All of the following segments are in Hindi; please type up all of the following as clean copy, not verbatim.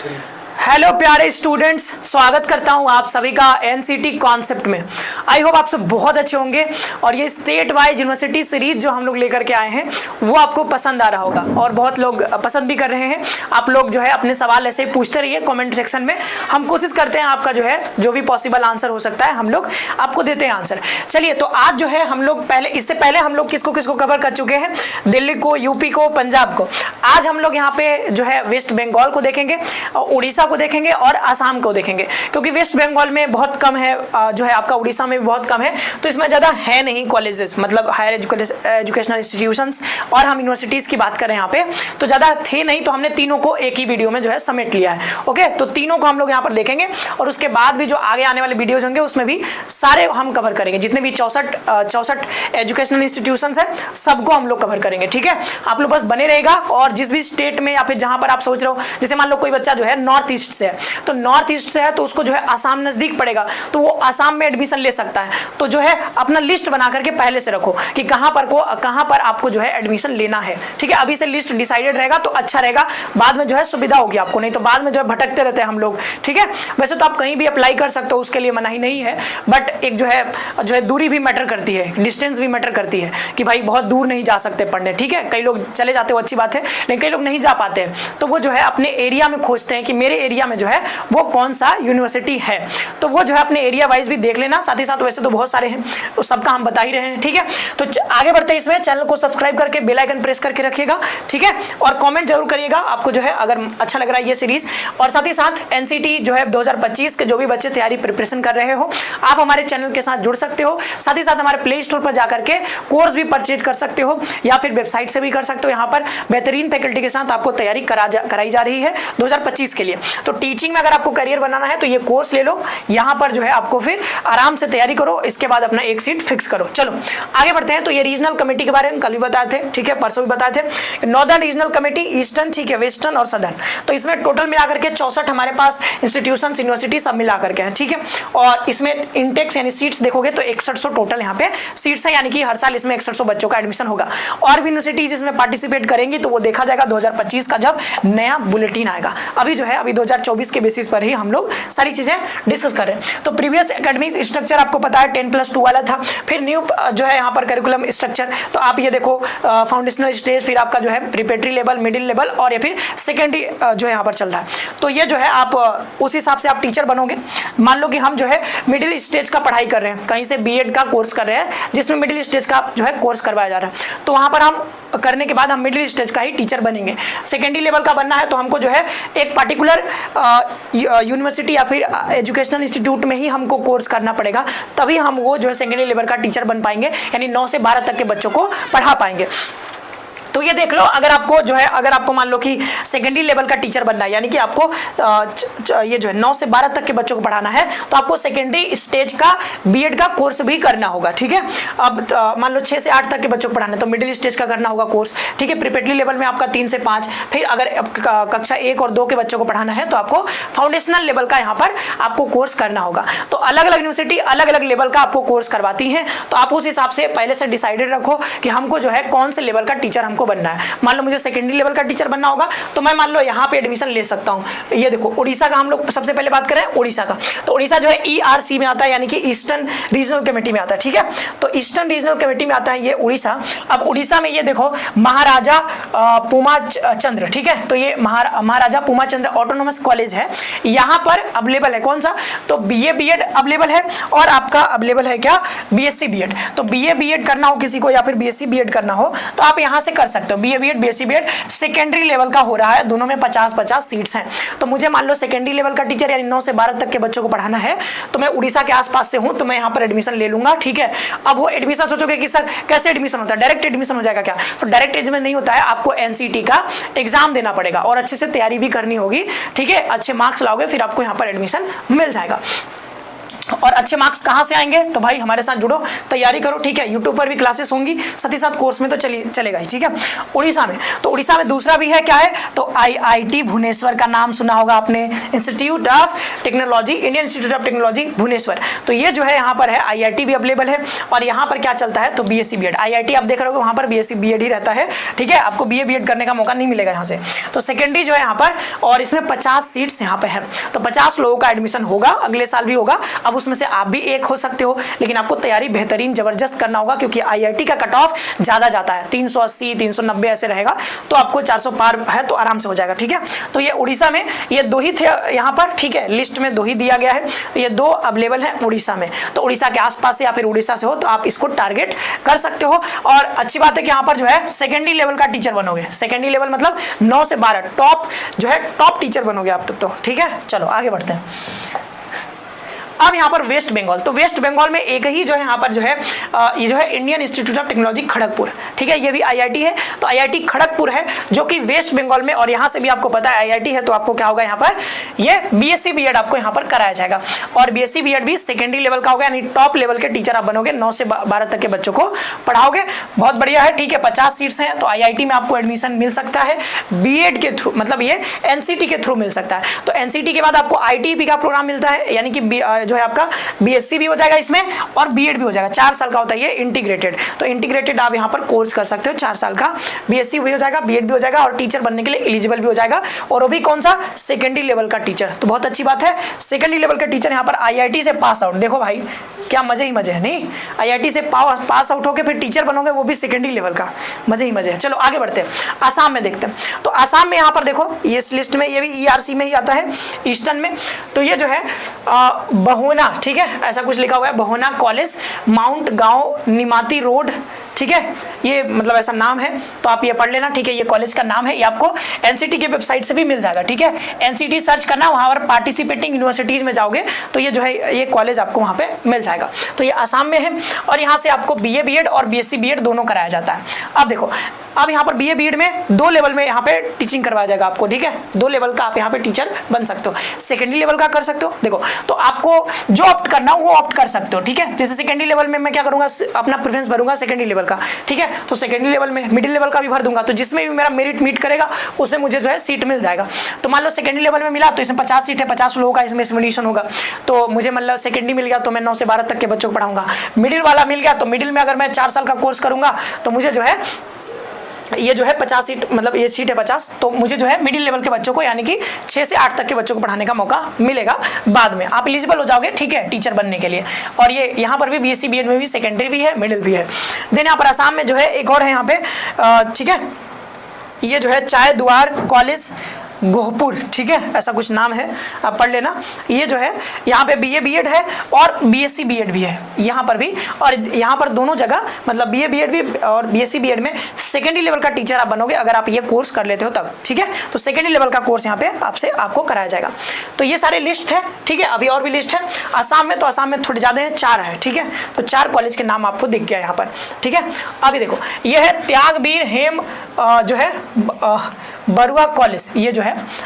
हेलो प्यारे स्टूडेंट्स, स्वागत करता हूं आप सभी का एनसीटी कॉन्सेप्ट में। आई होप आप सब बहुत अच्छे होंगे और ये स्टेट वाइज यूनिवर्सिटी सीरीज जो हम लोग लेकर के आए हैं वो आपको पसंद आ रहा होगा और बहुत लोग पसंद भी कर रहे हैं। आप लोग जो है अपने सवाल ऐसे ही पूछते रहिए कमेंट सेक्शन में। हम कोशिश करते हैं आपका जो है जो भी पॉसिबल आंसर हो सकता है हम लोग आपको देते हैं आंसर। चलिए, तो आज जो है हम लोग इससे पहले हम लोग किसको किसको कवर कर चुके हैं, दिल्ली को, यूपी को, पंजाब को। आज हम लोग यहाँ पे जो है वेस्ट बंगाल को देखेंगे, उड़ीसा को देखेंगे और असम को देखेंगे, क्योंकि वेस्ट बंगाल में बहुत कम है, जो है आपका उड़ीसा में भी बहुत कम है, तो इसमें ज़्यादा है नहीं कॉलेजेस, मतलब हायर एजुकेशनल इंस्टीट्यूशंस, और हम यूनिवर्सिटीज़ की बात करें यहाँ पे तो ज़्यादा थे नहीं, तो हमने तीनों को एक ही वीडियो में जो है समेट लिया है। ओके, तो तीनों को हम लोग यहाँ पर देखेंगे और उसके बाद भी जो आगे आने वाले वीडियोज होंगे उसमें भी सारे हम कवर करेंगे, जितने भी 64 एजुकेशनल इंस्टीट्यूशंस है सबको हम लोग कवर करेंगे। ठीक है, आप लोग बस बने रहेगा। और जिस भी स्टेट में या फिर जहाँ पर आप सोच रहे हो, जैसे मान लो कोई बच्चा जो है नॉर्थ ईस्ट से है, तो नॉर्थ ईस्ट से है तो उसको जो है आसाम नजदीक पड़ेगा, तो वो आसाम में एडमिशन ले सकता है। तो जो है अपना लिस्ट बना करके पहले से रखो कि कहाँ पर आपको जो है एडमिशन लेना है। ठीक है, अभी से लिस्ट डिसाइडेड रहेगा तो अच्छा रहेगा, बाद में जो है सुविधा होगी आपको, नहीं तो बाद में जो है भटकते रहते हैं हम लोग। ठीक है, वैसे तो आप कहीं भी अप्लाई कर सकते हो, उसके लिए मनाही नहीं है, बट एक जो है दूरी भी मैटर करती है, डिस्टेंस भी मैटर करती है कि भाई बहुत दूर नहीं जा सकते पढ़ने। ठीक है, कई लोग चले जाते हो, अच्छी बात है, लेकिन कई लोग नहीं जा पाते हैं, तो वो जो है अपने एरिया में खोजते हैं कि मेरे एरिया में जो है वो कौन सा यूनिवर्सिटी है, तो वो जो है अपने एरिया वाइज भी देख लेना। साथ ही साथ वैसे तो बहुत सारे हैं, तो सबका हम बता ही रहे हैं। ठीक है, तो आगे बढ़ते हैं, इसमें चैनल को सब्सक्राइब करके बेल आइकन प्रेस करके रखिएगा। ठीक है, और कमेंट जरूर करिएगा आपको जो है अगर अच्छा लग रहा है ये सीरीज। और साथ ही साथ एनसीटी जो है 2025 के जो भी बच्चे तैयारी प्रिपरेशन कर रहे हो, आप हमारे चैनल के साथ जुड़ सकते हो। साथ ही साथ हमारे प्ले स्टोर पर जाकर के कोर्स भी परचेज कर सकते हो या फिर वेबसाइट से भी कर सकते हो। यहाँ पर बेहतरीन फैकल्टी के साथ आपको तैयारी कराई जा रही है 2025 के लिए। तो टीचिंग में अगर आपको करियर बनाना है तो ये कोर्स ले लो, यहाँ पर जो है आपको फिर आराम से तैयारी करो, इसके बाद अपना एक सीट फिक्स करो। चलो आगे बढ़ते हैं। तो ये रीजनल कमेटी के बारे में कल भी बताए थे, ठीक है, परसों भी बताए थे। नॉर्दर्न रीजनल कमेटी, ईस्टर्न, ठीक है, वेस्टर्न और सदर्न। तो इसमें टोटल मिलाकर के 64 हमारे पास इंस्टीट्यूशन यूनिवर्सिटी सब मिला करके हैं। ठीक है, और इसमें इंटेक्स यानी सीट्स देखोगे तो 6100 टोटल यहाँ पे सीट्स है, यानी कि हर साल इसमें 6100 बच्चों का एडमिशन होगा। और भी यूनिवर्सिटीज इसमें पार्टिसिपेट करेंगी तो वो देखा जाएगा 2025 का जब नया बुलेटिन आएगा। अभी जो है 2024 के बेसिस पर ही हम लोग सारी चीजें डिस्कस कर रहे हैं। तो प्रीवियस एकेडमिक स्ट्रक्चर आपको पता है 10+2 वाला था, फिर न्यू जो है यहाँ पर करिकुलम स्ट्रक्चर। तो आप ये देखो फाउंडेशनल स्टेज, फिर आपका जो है प्रिपरेटरी लेवल, मिडिल लेवल और या फिर सेकेंडरी जो है यहाँ पर चल रहा है। तो ये जो है आप उस हिसाब से आप टीचर बनोगे। मान लो कि हम जो है मिडिल स्टेज का पढ़ाई कर रहे हैं, कहीं से बीएड का कोर्स कर रहे हैं जिसमें मिडिल स्टेज का जो है कोर्स करवाया जा रहा है, तो वहाँ पर हम करने के बाद हम मिडिल स्टेज का ही टीचर बनेंगे। सेकेंडरी लेवल का बनना है तो हमको जो है एक पार्टिकुलर यूनिवर्सिटी या फिर एजुकेशनल इंस्टीट्यूट में ही हमको कोर्स करना पड़ेगा, तभी हम वो जो है सेकेंडरी लेवल का टीचर बन पाएंगे, यानी 9 से 12 तक के बच्चों को पढ़ा पाएंगे। तो ये देख लो, अगर आपको मान लो कि सेकेंडरी लेवल का टीचर बनना है, यानी कि आपको ये जो है 9 से 12 तक के बच्चों को पढ़ाना है, तो आपको सेकेंडरी स्टेज का बीएड का कोर्स भी करना होगा। ठीक है, अब मान लो 6 से 8 तक के बच्चों को पढ़ाना है तो मिडिल स्टेज का करना होगा कोर्स। ठीक है, प्रिपरेटरी लेवल में आपका 3 से 5, फिर अगर कक्षा 1 और 2 के बच्चों को पढ़ाना है तो आपको फाउंडेशनल लेवल का यहाँ पर आपको कोर्स करना होगा। तो अलग अलग यूनिवर्सिटी अलग अलग लेवल का आपको कोर्स करवाती हैं, तो आप उस हिसाब से पहले से डिसाइडेड रखो कि हमको जो है कौन से लेवल का टीचर हमको बनना है। मान लो मुझे सेकेंडरी लेवल का टीचर बनना होगा तो मैं मान लो यहाँ पे एडमिशन ले सकता हूँ। ये देखो उड़ीसा का हम लोग सबसे पहले बात करें, उड़ीसा का, तो उड़ीसा जो है ईआरसी में आता है, यानी कि ईस्टर्न रीजनल कमेटी में आता है। ठीक है, तो ईस्टर्न रीजनल कमेटी में आता है ये उड़ीसा। अब उड़ीसा में ये देखो महाराजा पूर्णचंद्र, ठीक है, तो ये महाराजा पूर्णचंद्र ऑटोनोमस कॉलेज है, यहाँ पर अवेलेबल है कौन सा, तो बीए बीएड अवेलेबल है और आपका अवेलेबल है क्या, बीएससी बीएड। तो बीए बीएड करना हो किसी को या फिर बीएससी बीएड करना हो तो आप यहाँ से कर सकते हो। BA BEd BSc BEd secondary level का हो रहा है, दोनों में 50-50 सीट्स हैं। तो मुझे मान लो सेकेंडरी लेवल का टीचर यानी 9 से 12 तक के बच्चों को पढ़ाना है, तो मैं उड़ीसा के आसपास से हूं तो मैं यहाँ पर एडमिशन ले लूंगा। ठीक है, अब वो एडमिशन सोचोगे कि सर कैसे एडमिशन होता है, डायरेक्ट एडमिशन हो जाएगा क्या, तो डायरेक्ट एडमिशन नहीं होता है, आपको एनसीटी का एग्जाम देना पड़ेगा और अच्छे से तैयारी भी करनी होगी। ठीक है, अच्छे मार्क्स लाओगे फिर आपको यहाँ पर एडमिशन मिल जाएगा। और अच्छे मार्क्स कहाँ से आएंगे, तो भाई हमारे साथ जुड़ो, तैयारी करो, ठीक है। यूट्यूब पर भी क्लासेस होंगी, साथ ही साथ कोर्स में तो चलेगा ही, ठीक है। उड़ीसा में, तो उड़ीसा में दूसरा भी है, क्या है, तो IIT भुवनेश्वर का नाम सुना होगा आपने, institute of technology, Indian institute of technology Bhubaneswar. तो ये जो है यहाँ पर है, IIT भी अवेलेबल है। और यहाँ पर क्या चलता है, तो BSc BEd, IIT आप देख रहे हो वहाँ पर BSc BEd ही रहता है, ठीक है। आपको BA BEd करने का मौका नहीं मिलेगा यहाँ से। तो सेकेंडरी जो है यहाँ पर, और इसमें 50 सीट्स यहाँ पे है, तो 50 लोगों का एडमिशन होगा, अगले साल भी होगा। अब उसमें से आप भी एक हो सकते हो, लेकिन आपको तैयारी बेहतरीन जबरदस्त करना होगा, क्योंकि IIT का कट ऑफ ज़्यादा जाता है, 380 390 ऐसे रहेगा, तो आपको 400 पार है तो आराम से हो जाएगा, ठीक है। तो ये उड़ीसा में ये 2 ही थे यहाँ पर, ठीक है, लिस्ट में 2 ही दिया गया है, ये 2 अवेलेबल है उड़ीसा में। तो उड़ीसा के आसपास से या फिर उड़ीसा से हो तो आप इसको टारगेट कर सकते हो। और अच्छी बात है कि यहाँ पर जो है सेकेंडरी लेवल का टीचर बनोगे, सेकेंडरी लेवल मतलब 9 से 12 टॉप जो है टॉप टीचर बनोगे आप तब, तो ठीक है। चलो आगे बढ़ते हैं। अब यहाँ पर वेस्ट बंगाल, तो वेस्ट बंगाल में एक ही जो है यहाँ पर जो है ये जो है Indian institute of technology Kharagpur, ठीक है, ये भी IIT है। तो IIT खड़गपुर है जो कि वेस्ट बंगाल में, और यहाँ से भी आपको पता है IIT है, तो आपको क्या होगा यहाँ पर, ये BSc BEd आपको यहाँ पर कराया जाएगा। और BSc BEd भी सेकेंडरी लेवल का होगा, यानी टॉप लेवल के टीचर आप बनोगे, 9 से 12 तक के बच्चों को पढ़ाओगे, बहुत बढ़िया है, ठीक है। 50 सीट्स हैं, तो IIT में आपको एडमिशन मिल सकता है BEd के थ्रू, मतलब ये NCT के थ्रू मिल सकता है। तो NCT के बाद आपको ITP का प्रोग्राम मिलता है, यानी कि जो है आपका BSc भी हो जाएगा इसमें और BEd भी हो जाएगा, 4 साल का होता है ये इंटीग्रेटेड। तो इंटीग्रेटेड आप यहाँ पर कोर्स कर सकते हो 4 साल का, BSc भी हो जाएगा, BEd भी हो जाएगा, और टीचर बनने के लिए एलिजिबल भी हो जाएगा, और वो भी कौन सा, सेकेंडरी लेवल का टीचर। तो बहुत अच्छी बात है, सेकेंडरी लेवल का टीचर यहाँ पर IIT से पास आउट, देखो भाई क्या मजे ही मजे है, नहीं, IIT से पास आउट होकर फिर टीचर बनोगे, वो भी सेकेंडरी लेवल का, मजे ही मजे है। चलो आगे बढ़ते हैं, आसाम में देखते हैं। तो आसाम में यहाँ पर देखो, ये इस लिस्ट में, ये भी ERC में ही आता है, ईस्टर्न में। तो ये जो है बहोना, ठीक है, ऐसा कुछ लिखा हुआ है, बहोना कॉलेज, माउंट गांव निमाती रोड, ठीक है, ये मतलब ऐसा नाम है, तो आप ये पढ़ लेना, ठीक है। ये कॉलेज का नाम है, ये आपको NCT के वेबसाइट से भी मिल जाएगा, ठीक है। NCT सर्च करना, वहाँ पर पार्टिसिपेटिंग यूनिवर्सिटीज़ में जाओगे तो ये जो है ये कॉलेज आपको वहाँ पे मिल जाएगा। तो ये आसाम में है, और यहाँ से आपको BA BEd और BSc BEd दोनों कराया जाता है। अब देखो, अब यहाँ पर BA BEd में 2 लेवल में यहाँ पे टीचिंग करवाया जाएगा आपको, ठीक है, 2 लेवल का आप यहाँ पे टीचर बन सकते हो, सेकेंडरी लेवल का कर सकते हो। देखो, तो आपको जो ऑप्ट करना हो वो ऑप्ट कर सकते हो, ठीक है। जैसे सेकेंडरी लेवल में मैं क्या करूँगा, अपना प्रेफरेंस भरूंगा सेकेंडरी लेवल का, ठीक है। तो सेकेंडरी लेवल में मिडिल लेवल का भी भर दूंगा, तो जिसमें भी मेरा मेरिट मीट करेगा उससे मुझे जो है सीट मिल जाएगा। तो मान लो सेकेंडरी लेवल में मिला, तो इसमें 50 सीट है, 50 लोगों का इसमें एडमिशन होगा, तो मुझे मतलब सेकेंडरी मिल गया तो मैं 9 से 12 तक के बच्चों को पढ़ाऊंगा। मिडिल वाला मिल गया, तो मिडिल में अगर मैं 4 साल का कोर्स करूंगा तो मुझे जो है ये जो है 50 सीट, मतलब ये सीट है 50, तो मुझे जो है मिडिल लेवल के बच्चों को, यानी कि 6 से 8 तक के बच्चों को पढ़ाने का मौका मिलेगा। बाद में आप एलिजिबल हो जाओगे, ठीक है, टीचर बनने के लिए। और ये यहाँ पर भी BSc BEd में भी सेकेंडरी भी है, मिडिल भी है। देन यहाँ पर आसाम में जो है एक और है यहाँ पे, ठीक है, ये जो है चाय द्वार कॉलेज गोहपुर, ठीक है, ऐसा कुछ नाम है, आप पढ़ लेना। ये जो है यहाँ पे BA BEd है और BSc BEd भी है यहाँ पर भी, और यहाँ पर दोनों जगह मतलब BA BEd भी और BSc BEd में सेकेंडरी लेवल का टीचर आप बनोगे अगर आप ये कोर्स कर लेते हो तब, ठीक है। तो सेकेंडरी लेवल का कोर्स यहाँ पे आपको कराया जाएगा। तो ये सारे लिस्ट है, ठीक है। अभी और भी लिस्ट है आसाम में, तो आसाम में थोड़े ज़्यादा है, 4 है, ठीक है। तो 4 कॉलेज के नाम आपको दिख गया यहाँ पर, ठीक है। अभी देखो, ये है त्यागवीर हेम जो है बरुआ कॉलेज, ये जो है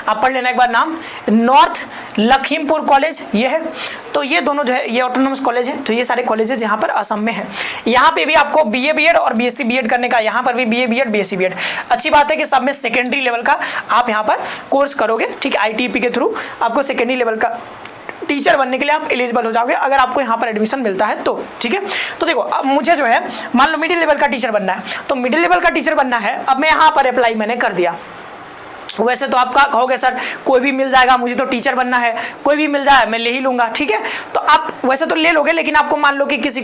आप पढ़ लेना एक बार नाम। नॉर्थ लखीमपुर कॉलेज ये है, तो ये दोनों जो है ये ऑटोनोमस कॉलेज है। तो ये सारे कॉलेजेस यहाँ पर असम में है। यहाँ पे भी आपको BA BEd और BSc BEd करने का, यहाँ पर भी BA BEd BSc BEd। अच्छी बात है कि सब में सेकेंडरी लेवल का आप यहाँ पर कोर्स करोगे, ठीक है। ITP के थ्रू आपको सेकेंडरी लेवल का टीचर बनने के लिए आप एलिजिबल हो जाओगे अगर आपको यहाँ पर एडमिशन मिलता है तो, ठीक है। तो देखो, अब मुझे जो है मान लो मिडिल लेवल का टीचर बनना है, तो मिडिल लेवल का टीचर बनना है, अब मैं यहाँ पर अप्लाई मैंने कर दिया। वैसे तो आपका कहोगे सर कोई भी मिल जाएगा, मुझे तो टीचर बनना है, कोई भी मिल जाए मैं ले ही लूँगा, ठीक है। तो आप वैसे तो ले लोगे, लेकिन आपको मान लो कि किसी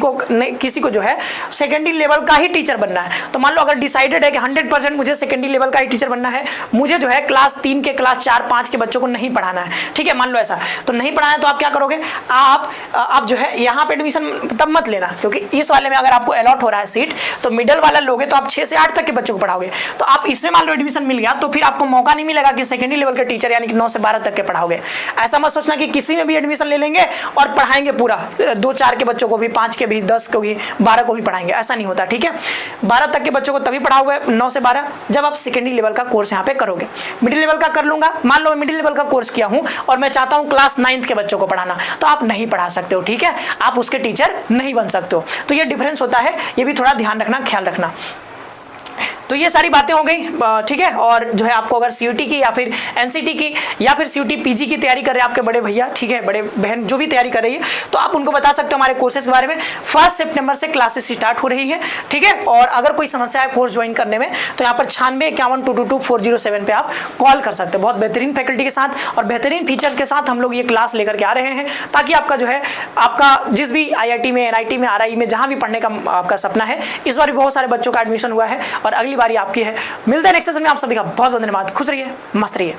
को जो है सेकेंडरी लेवल का ही टीचर बनना है, तो मान लो अगर डिसाइडेड है कि 100% मुझे सेकेंडरी लेवल का ही टीचर बनना है, मुझे जो है क्लास 3 के, क्लास 4, 5 के बच्चों को नहीं पढ़ाना है, ठीक है। मान लो ऐसा तो नहीं पढ़ाना है, तो आप क्या करोगे, आप जो है यहाँ पर एडमिशन तब मत लेना, क्योंकि इस वाले में अगर आपको अलॉट हो रहा है सीट, तो मिडल वाला लोगे तो आप 6 से 8 तक के बच्चों को पढ़ाओगे। तो आप इसमें मान लो एडमिशन मिल गया, तो फिर आपको मौका नहीं टाइम ही लगा कि सेकेंडरी लेवल के टीचर यानी कि 9 से 12 तक के पढ़ाओगे। ऐसा मत सोचना कि किसी में भी एडमिशन ले लेंगे और पढ़ाएंगे पूरा, 2-4 के बच्चों को भी, 5 के भी, 10 को भी, 12 को भी पढ़ाएंगे, ऐसा नहीं होता। ठीक है, 12 तक के बच्चों को तभी पढ़ाओगे 9 से 12 जब आप सेकेंडरी लेवल का कोर्स यहाँ पे करोगे। मिडिल लेवल का कर लूंगा, मान लो मिडिल लेवल का कोर्स किया हूँ और मैं चाहता हूँ क्लास 9th के बच्चों को पढ़ाना, तो आप नहीं पढ़ा सकते हो। ठीक है, आप उसके टीचर नहीं बन सकते हो। तो ये डिफरेंस होता है, ये भी थोड़ा ध्यान रखना, ख्याल रखना। तो ये सारी बातें हो गई। ठीक है, और जो है आपको अगर सीयूटी की या फिर एनसीटी की या फिर सीयूटी पीजी की तैयारी कर रहे हैं आपके बड़े भैया, ठीक है, बड़े बहन जो भी तैयारी कर रही है, तो आप उनको बता सकते हो हमारे कोर्सेज के बारे में। 1 सितंबर से क्लासेस स्टार्ट हो रही है। ठीक है, और अगर कोई समस्या है कोर्स ज्वाइन करने में तो यहाँ पर 9651222407 पे आप कॉल कर सकते हो। बहुत बेहतरीन फैकल्टी के साथ और बेहतरीन फीचर्स के साथ हम लोग ये क्लास लेकर के आ रहे हैं, ताकि आपका जो है आपका जिस भी IIT में, NIT में, RI में, जहाँ भी पढ़ने का आपका सपना है, इस बार भी बहुत सारे बच्चों का एडमिशन हुआ है और अगली बारी आपकी है। मिलते हैं नेक्स्ट सेशन में। आप सभी का बहुत बहुत धन्यवाद। खुश रहिए, मस्त रहिए।